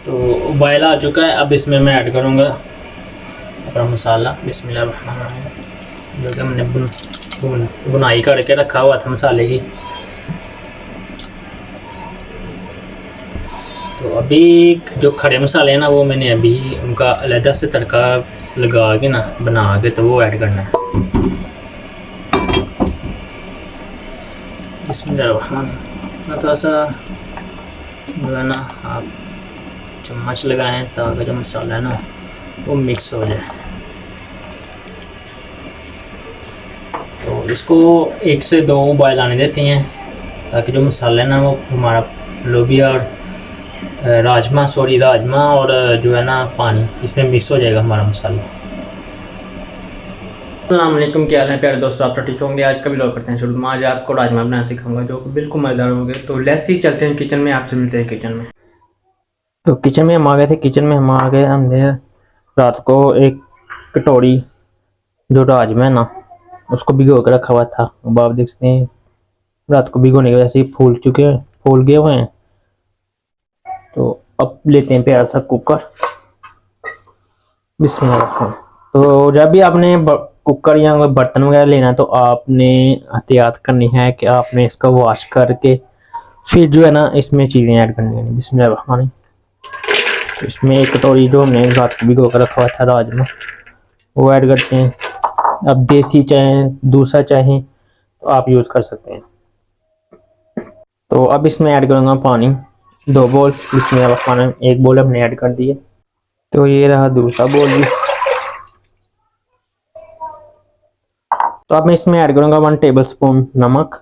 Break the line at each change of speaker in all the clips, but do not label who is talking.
तो उबाइल आ चुका है। अब इसमें मैं ऐड करूँगा अपना मसाला। बिस्मिल्लाह जो कि हमने बुनाई करके रखा हुआ था मसाले की। तो अभी जो खड़े मसाले हैं ना, वो मैंने अभी उनका अलहदा से तड़का लगा के ना बना के तो वो ऐड करना है। बिस्मिल्लाह थोड़ा सा जो है ना आप चम्मच लगाएं ताकि जो मसाला है ना वो मिक्स हो जाए। तो इसको 1 से 2 उबाइल आने देते हैं ताकि जो मसाला है ना वो हमारा लोबिया और राजमा और जो है ना पानी इसमें मिक्स हो जाएगा हमारा मसाला। अस्सलाम वालेकुम, क्या हाल है प्यारे दोस्तों, आप तो ठीक होंगे। आज का व्लॉग करते हैं शुरू। मैं आज आपको राजमा बनाना सिखाऊंगा जो बिल्कुल मज़ेदार होंगे। तो लेट्स ही चलते हैं किचन में, आपसे मिलते हैं किचन में। तो किचन में हम आ गए थे। किचन में हम आ गए, हमने रात को एक कटोरी जो राजमा है ना उसको भिगो कर रखा हुआ था। अब आप देख सकते हैं रात को भिगोने की वजह से फूल गए हुए हैं। तो अब लेते हैं प्यारा सा कुकर। बिस्मिल्लाह। तो जब भी आपने कुकर या बर्तन वगैरह लेना है तो आपने एहतियात करनी है कि आपने इसका वॉश करके फिर जो है ना इसमें चीज़ें ऐड करनी है। बिस्मिल्लाह। तो इसमें एक कटोरी जो हमने रात को भिगो कर रखा हुआ था राजमा वो ऐड करते हैं। अब देसी चाहे दूसरा चाहे तो आप यूज़ कर सकते हैं। तो अब इसमें ऐड करूँगा पानी 2 बोल। बिस्मिल्लाह। 1 बोल हमने ऐड कर दिए। तो ये रहा दूसरा बोल भी। तो अब मैं इसमें ऐड करूँगा 1 टेबल स्पून नमक।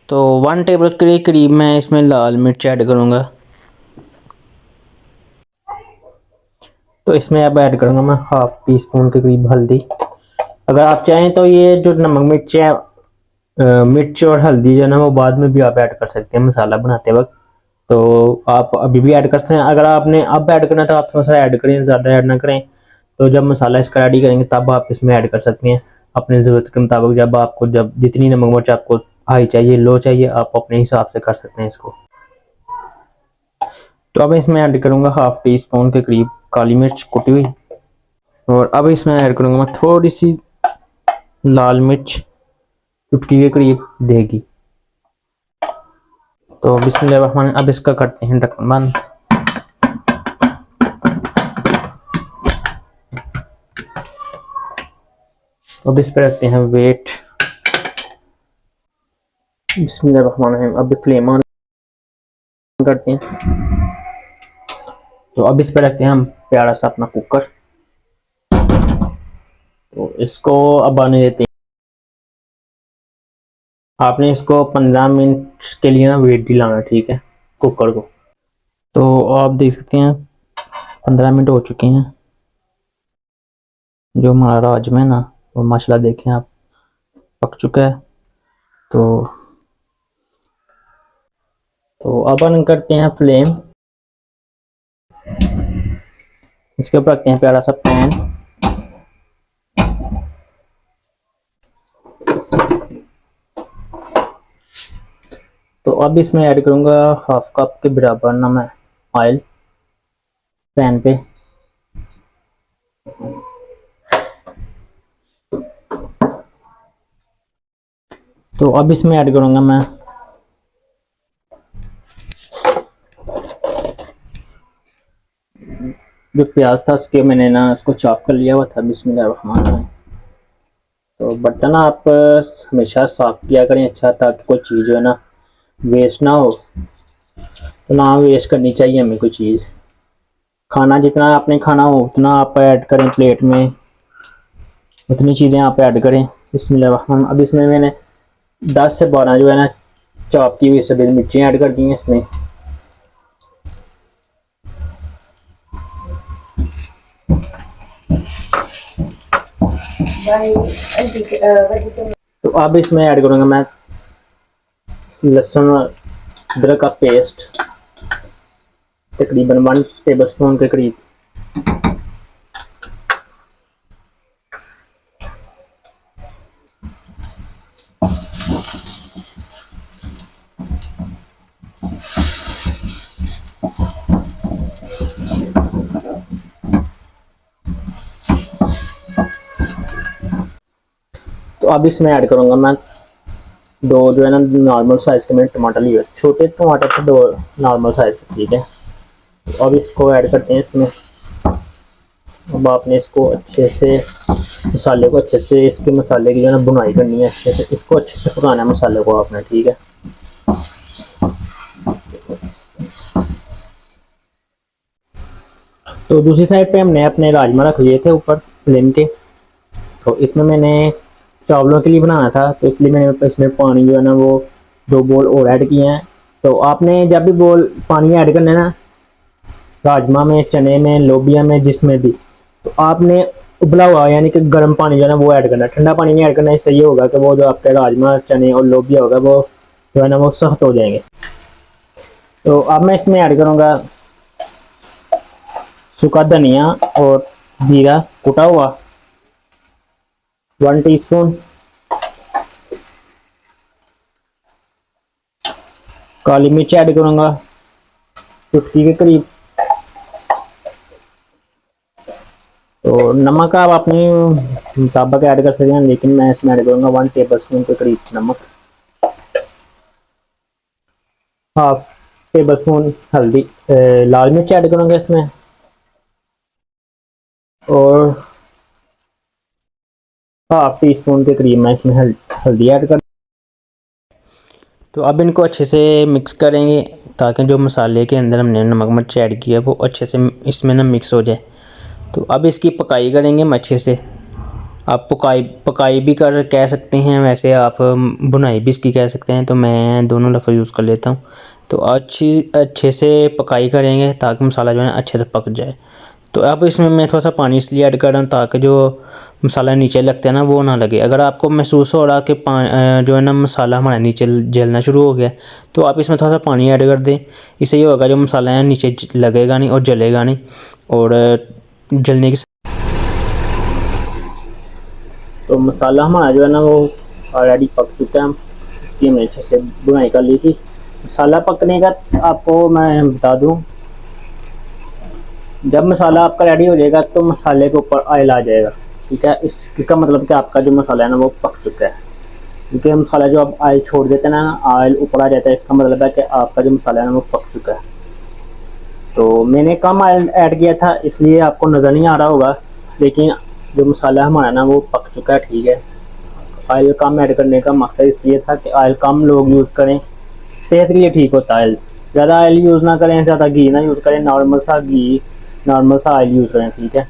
तो 1 टेबल के करीब मैं इसमें लाल मिर्च ऐड करूँगा। तो इसमें अब ऐड करूँगा मैं हाफ टी स्पून के करीब हल्दी। अगर आप चाहें तो ये जो नमक मिर्च है मिर्च और हल्दी जो है ना वो बाद में भी आप ऐड कर सकते हैं मसाला बनाते वक्त। तो आप अभी भी ऐड कर सकते हैं। अगर आपने अब ऐड करना है तो आप थोड़ा सा ऐड करें, ज़्यादा ऐड ना करें। तो जब मसाला इसका रेडी करेंगे तब आप इसमें ऐड कर सकते हैं अपनी ज़रूरत के मुताबिक। जब जितनी नमक मिर्च आपको हाई चाहिए लो चाहिए आप अपने हिसाब से कर सकते हैं इसको। तो अब इसमें ऐड करूँगा हाफ टी स्पून के करीब काली मिर्च कुटी हुई। और अब इसमें ऐड करूँगा मैं थोड़ी सी लाल मिर्च चुटकी के करीब देगी। तो बिस्मिल्लाह। अब इसका करते हैं ढक्कन बंद। अब इस पे रखते हैं वेट। बिस्मिल्लाह। अब फ्लेम ऑन करते हैं। तो अब इस पे रखते हैं हम प्यारा सा अपना कुकर। तो इसको अब आने देते हैं। आपने इसको 15 मिनट के लिए ना वेट दिलाना, ठीक है, कुकर को। तो आप देख सकते हैं 15 मिनट हो चुके हैं। जो हमारा राजमा है ना वो माशाल्लाह देखें आप पक चुका है। तो अब ऑन करते हैं फ्लेम। इसके ऊपर रखते हैं प्यारा सा पैन। तो अब इसमें ऐड करूंगा हाफ कप के बराबर ना मैं ऑयल पैन पे। तो अब इसमें ऐड करूंगा मैं जो प्याज था उसके मैंने ना उसको चॉप कर लिया हुआ था। बिस्मिल्लाह। तो बर्तन आप हमेशा साफ किया करें अच्छा, ताकि कोई चीज़ जो है ना वेस्ट ना हो। तो ना वेस्ट करनी चाहिए हमें कोई चीज़। खाना जितना आपने खाना हो उतना आप ऐड करें प्लेट में, उतनी चीज़ें आप ऐड करें। बिस्मिल्लाह। अब इसमें मैंने 10 से 12 जो है ना चॉप की हुई सफ़ेद मिर्ची ऐड कर दी हैं इसमें। तो अब इसमें ऐड करूँगा मैं लहसुन अदरक का पेस्ट तकरीबन 1 टेबल स्पून के करीब। अब इसमें ऐड करूँगा मैं दो जो है ना नॉर्मल साइज़ के मैंने टमाटर लिए, छोटे टमाटर थे दो नॉर्मल साइज़ के, ठीक है। तो अब इसको ऐड करते हैं इसमें। अब आपने इसको अच्छे से मसाले को अच्छे से इसके मसाले की जो है ना बुनाई करनी है, अच्छे से इसको अच्छे से पकाना है मसाले को आपने, ठीक है। तो दूसरी साइड पे हमने अपने राजमा रख लिए थे ऊपर फ्लेम के। तो इसमें मैंने चावलों के लिए बनाना था, तो इसलिए मैंने इसमें पानी जो है ना वो 2 बोल और ऐड किए हैं। तो आपने जब भी बोल पानी ऐड करना है ना, राजमा में, चने में, लोबिया में, जिसमें भी, तो आपने उबला हुआ यानी कि गर्म पानी जो है ना वो ऐड करना है, ठंडा पानी नहीं ऐड करना है। इससे ये होगा कि वो जो आपके राजमा, चने और लोबिया होगा वो जो है ना वो सख्त हो जाएंगे। तो अब मैं इसमें ऐड करूँगा सूखा धनिया और जीरा कुटा हुआ 1 टीस्पून, काली मिर्च ऐड करूँगा 50 के करीब। तो नमक आप अपने मुताबिक ऐड कर सकते हैं, लेकिन मैं इसमें ऐड करूँगा 1 टेबल स्पून के करीब नमक, हाफ टेबल स्पून हल्दी, लाल मिर्च ऐड करूँगा इसमें, और हाफ टी स्पून के करीब मैं इसमें हल्दी ऐड कर। तो अब इनको अच्छे से मिक्स करेंगे ताकि जो मसाले के अंदर हमने नमक मिर्च ऐड किया वो अच्छे से इसमें ना मिक्स हो जाए। तो अब इसकी पकाई करेंगे हम अच्छे से। आप पकाई भी कह सकते हैं, वैसे आप बुनाई भी इसकी कह सकते हैं, तो मैं दोनों लफ्ज़ यूज़ कर लेता हूँ। तो अच्छे से पकाई करेंगे ताकि मसाला जो है अच्छे से पक जाए। तो अब इसमें मैं थोड़ा सा पानी इसलिए ऐड कर रहा हूँ ताकि जो मसाला नीचे लगता है ना वो ना लगे। अगर आपको महसूस हो रहा कि जो है ना मसाला हमारा नीचे जलना शुरू हो गया, तो आप इसमें थोड़ा सा पानी ऐड कर दें। इससे ये होगा जो मसाला है नीचे लगेगा नहीं और जलेगा नहीं, और जलने की। तो मसाला हमारा जो है ना वो ऑलरेडी पक चुका है, इसकी हमने अच्छे से बुनाई कर ली थी। मसाला पकने का आपको मैं बता दूं, जब मसाला आपका रेडी हो जाएगा तो मसाले के ऊपर ऑयल आ जाएगा, ठीक है। इसका मतलब कि आपका जो मसाला है ना वो पक चुका है, क्योंकि मसाला जो आप ऑयल छोड़ देते हैं ना, ऑयल ऊपर आ जाता है, इसका मतलब है कि आपका जो मसाला है ना वो पक चुका है। तो मैंने कम ऑयल ऐड किया था इसलिए आपको नज़र नहीं आ रहा होगा, लेकिन जो मसाला हमारा ना वो पक चुका है, ठीक है। ऑयल कम ऐड करने का मकसद इसलिए था कि ऑयल कम लोग यूज़ करें, सेहत के लिए ठीक होता है। ज़्यादा ऑयल यूज़ ना करें, ज़्यादा घी ना यूज़ करें, नॉर्मल सा घी, नॉर्मल सा ऑयल यूज़ करें, ठीक है।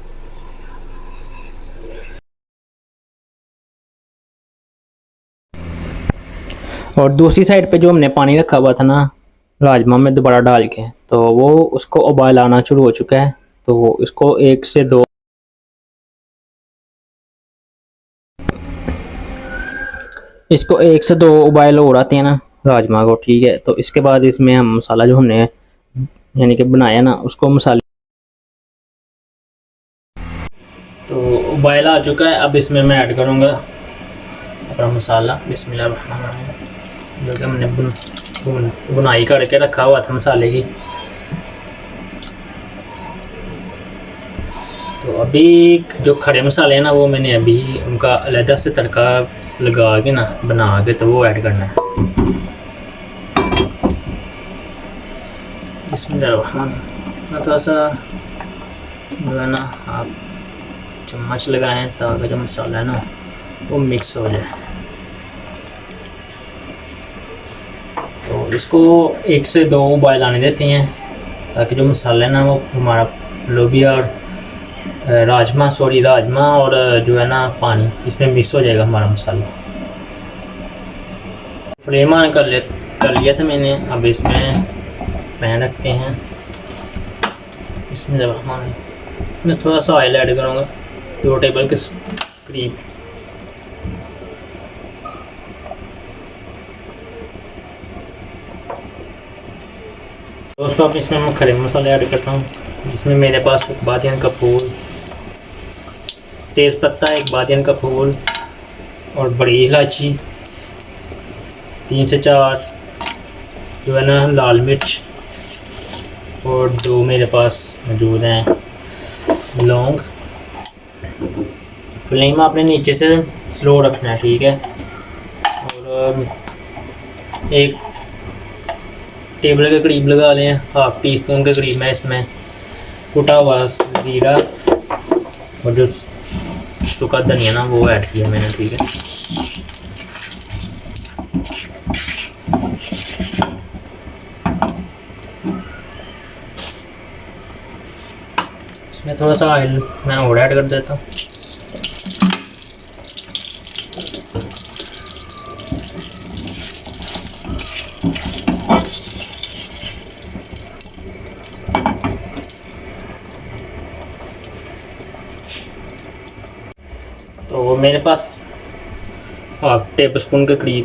और दूसरी साइड पे जो हमने पानी रखा हुआ था ना राजमा में दोबारा डाल के, तो वो उसको उबाल आना शुरू हो चुका है। तो इसको 1 से 2 उबाल और आते हैं ना राजमा को, ठीक है। तो इसके बाद इसमें हम मसाला जो हमने यानी कि बनाया ना उसको मसाले, तो उबाल आ चुका है। अब इसमें मैं ऐड करूँगा अपना मसाला, बिस्मिल्लाह, जो कि हमने बुनाई करके रखा हुआ था मसाले की। तो अभी जो खड़े मसाले हैं ना वो मैंने अभी उनका अलग से तड़का लगा के ना बना के तो वो ऐड करना है। इसमें थोड़ा सा जो है ना आप चम्मच लगाएं ताकि जो मसाला है ना वो मिक्स हो जाए। तो इसको 1 से 2 उबाल आने देते हैं ताकि जो मसाला है ना वो हमारा लोबिया और राजमा और जो है ना पानी इसमें मिक्स हो जाएगा हमारा मसाला। फ्लेम ऑन कर लिया था मैंने। अब इसमें पैन रखते हैं, इसमें थोड़ा सा ऑयल ऐड करूँगा 2 टेबल के करीब। दोस्तों अब इसमें मैं खड़े मसाले ऐड करता हूँ, जिसमें मेरे पास एक बादियान का फूल, तेज़पत्ता, एक बादियान का फूल और बड़ी इलायची, 3 से 4 जो है ना लाल मिर्च, और 2 मेरे पास मौजूद हैं लौंग। फ्लेम आपने नीचे से स्लो रखना है, ठीक है। और एक टेबल के करीब लगा लें, हाफ टी स्पून के करीब मैं इसमें कुटा हुआ जीरा और जो सूखा धनिया ना वो ऐड किया मैंने, ठीक है। इसमें थोड़ा सा ऑयल मैं और ऐड कर देता हूँ। तो मेरे पास हाफ टेबल स्पून के करीब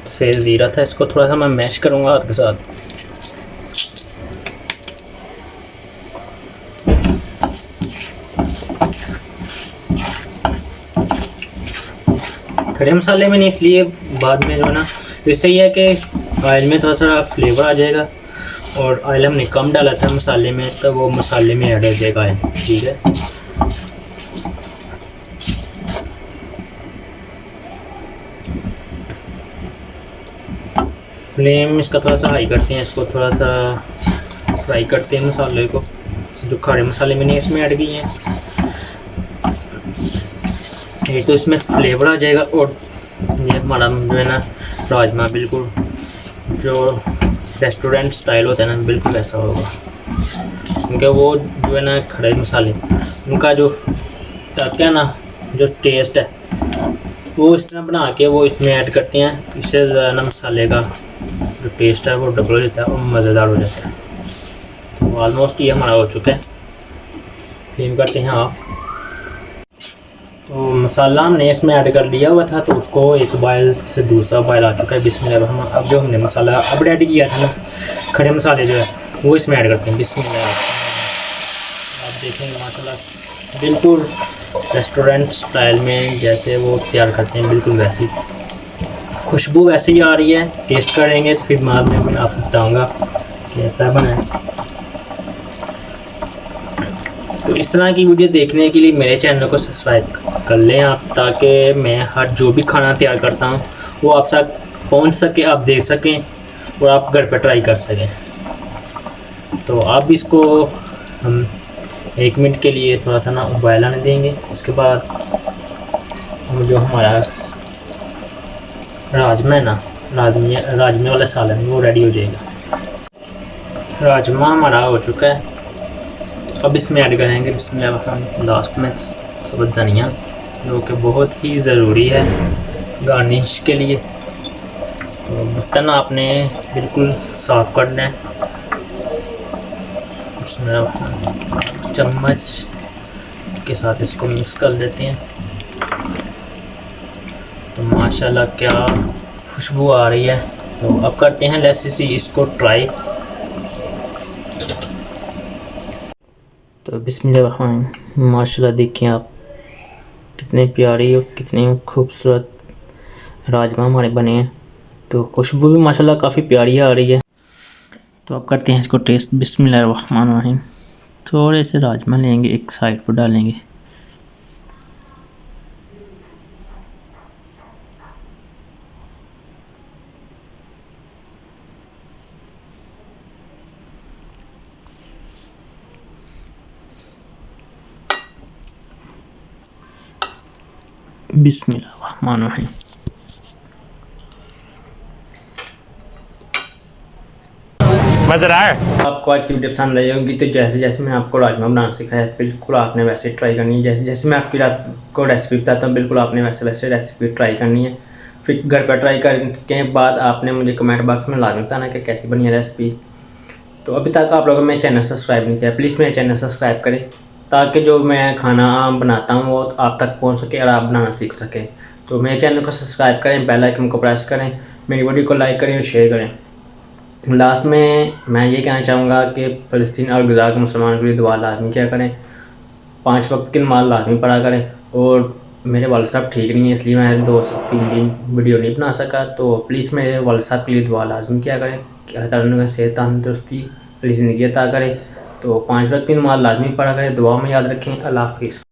फिर ज़ीरा था, इसको थोड़ा सा मैं मैश करूँगा हाथ के साथ। खड़े मसाले में नहीं, इसलिए बाद में जो है ना, इससे ये है कि ऑयल में थोड़ा सा फ्लेवर आ जाएगा, और ऑयल हमने कम डाला था मसाले में, तो वो मसाले में ऐड हो जाएगा ऑयल, ठीक है। फ्लेम इसका थोड़ा सा हाई करते हैं, इसको थोड़ा सा फ्राई करते हैं मसाले को, जो खड़े मसाले मैंने इसमें ऐड किए हैं। एक तो इसमें फ्लेवर आ जाएगा, और ये हमारा जो है ना राजमा बिल्कुल जो रेस्टोरेंट स्टाइल होता है ना, बिल्कुल ऐसा होगा, क्योंकि वो जो है ना खड़े मसाले उनका जो तड़का है ना, जो टेस्ट है वो इस तरह बना के वो इसमें ऐड करते हैं। इससे ज़्यादा ना मसाले का जो टेस्ट है वो डबल हो जाता है और मज़ेदार हो जाता है। तो ऑलमोस्ट ये हमारा हो चुका है, फ्लेम करते हैं ऑफ। तो मसाला हमने इसमें ऐड कर लिया हुआ था, तो उसको एक बॉयल से दूसरा बॉयल आ चुका है। बिस्मिल्लाह। हम अब जो हमने मसाला अब ऐड किया था ना, खड़े मसाले जो है वो इसमें ऐड करते हैं। बिस्मिल्लाह। आप देखेंगे माशाल्लाह बिल्कुल रेस्टोरेंट स्टाइल में जैसे वो तैयार करते हैं, बिल्कुल वैसी खुशबू वैसे ही आ रही है। टेस्ट करेंगे तो फिर बाद में मैं आपको बताऊँगा कैसा बना है। तो इस तरह की वीडियो देखने के लिए मेरे चैनल को सब्सक्राइब कर लें आप, ताकि मैं हर जो भी खाना तैयार करता हूँ वो आप तक पहुँच सके, आप देख सकें और आप घर पर ट्राई कर सकें। तो अब इसको हम 1 मिनट के लिए थोड़ा सा ना उबाल आने देंगे। उसके बाद हम जो हमारा राजमा है ना, राजमे वाला सालन वो रेडी हो जाएगा। राजमा हमारा हो चुका है। अब इसमें ऐड करेंगे बिस्मिल्लाह लास्ट में सब्ज़ धनिया, जो कि बहुत ही ज़रूरी है गार्निश के लिए। तो बर्तन आपने बिल्कुल साफ़ करना है। इसमें चम्मच के साथ इसको मिक्स कर देते हैं। तो माशाल्लाह क्या खुशबू आ रही है। तो अब करते हैं लेट्स इसको ट्राई। तो बिस्मिल्लाह। माशाल्लाह देखिए आप कितने प्यारी और कितने खूबसूरत राजमा हमारे बने हैं। तो खुशबू भी माशाल्लाह काफ़ी प्यारी आ रही है। तो अब करते हैं इसको टेस्ट। बिस्मिल्लाहिर्रहमानिर्रहीम। थोड़े से राजमा लेंगे, एक साइड पर डालेंगे। बिस्मिल्लाहिर्रहमानिर्रहीम। मज़ा आया? आपको आज की वीडियो पसंद आई होगी, तो जैसे जैसे मैं आपको राजमा बनाना सिखाया बिल्कुल आपने वैसे ट्राई करनी है। जैसे जैसे मैं आपको रेसिपी बताता हूँ बिल्कुल आपने वैसे वैसे रेसिपी ट्राई करनी है। फिर घर पर ट्राई करने के बाद आपने मुझे कमेंट बॉक्स में लाजमी बताना कि कैसी बनी है रेसिपी। तो अभी तक आप लोगों ने मेरे चैनल सब्सक्राइब नहीं किया, प्लीज़ मेरे चैनल सब्सक्राइब करें, ताकि जो मैं खाना बनाता हूँ वो आप तक पहुँच सके और आप बनाना सीख सकें। तो मेरे चैनल को सब्सक्राइब करें, बेल आइकन को प्रेस करें, मेरी वीडियो को लाइक करें और शेयर करें। लास्ट में मैं ये कहना चाहूँगा कि फ़लस्तीन और गज़ा के मुसलमानों के लिए दुआ लाजमी क्या करें, 5 वक्त की नमाज़ लाजमी पढ़ा करें। और मेरे वालिद साहब ठीक नहीं है, इसलिए मैं 2 से 3 दिन वीडियो नहीं बना सका। तो प्लीज़ मेरे वालिद साहब के लिए दुआ लाजमी क्या करें कि अल्लाह ताला उन्हें सेहत तंदुरुस्ती वाली ज़िंदगी अता करे। तो 5 वक्त की नमाज़ लाजमी पढ़ा करें, दुआ में याद रखें। अल्लाह हाफ़िज़।